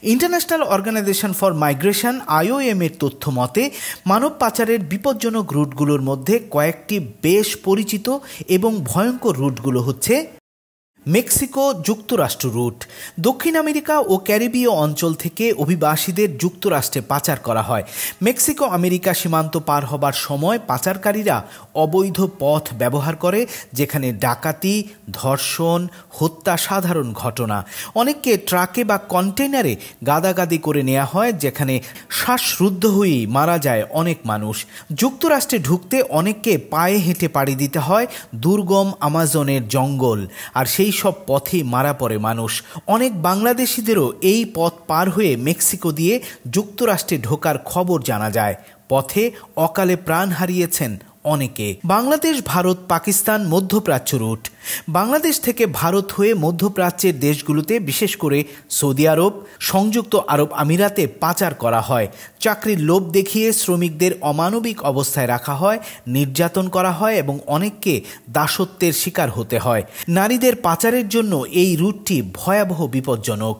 International organization for migration IOM এর তথ্য মতে মানব পাচারের বিপজ্জনক রুটগুলোর মধ্যে কয়েকটি বেশ পরিচিত এবং ভয়ঙ্কর রুটগুলো হচ্ছে মেক্সিকো যুক্তরাষ্ট্র রুট। দক্ষিণ আমেরিকা ও ক্যারিবীয় অঞ্চল থেকে অভিবাসীদের যুক্তরাষ্ট্রে পাচার করা হয়। মেক্সিকো আমেরিকা সীমান্ত পার হবার সময় পাচারকারীরা অবৈধ পথ ব্যবহার করে, যেখানে ডাকাতি, ধর্ষণ, হত্যা সাধারণ ঘটনা। অনেককে ট্রাকে বা কন্টেইনারে গাদাগাদি করে নেওয়া হয়, যেখানে শ্বাসরুদ্ধ হয়েই মারা যায় অনেক মানুষ। যুক্তরাষ্ট্রে ঢুকতে অনেককে পায়ে হেঁটে পাড়ি দিতে হয় দুর্গম আমাজনের জঙ্গল, আর সেই সব পথেই মারা পড়ে মানুষ। অনেক বাংলাদেশিদেরও এই পথ পার হয়ে মেক্সিকো দিয়ে যুক্তরাষ্ট্রে ঢোকার খবর জানা যায়। পথে অকালে প্রাণ হারিয়েছেন অনেকে। বাংলাদেশ, ভারত, পাকিস্তান, মধ্যপ্রাচ্য রুট। বাংলাদেশ থেকে ভারত হয়ে মধ্যপ্রাচ্যের দেশগুলোতে, বিশেষ করে সৌদি আরব, সংযুক্ত আরব আমিরাতে পাচার করা হয়। চাকরির লোভ দেখিয়ে শ্রমিকদের অমানবিক অবস্থায় রাখা হয়, নির্যাতন করা হয় এবং অনেককে দাসত্বের শিকার হতে হয়। নারীদের পাচারের জন্য এই রুটটি ভয়াবহ বিপজ্জনক।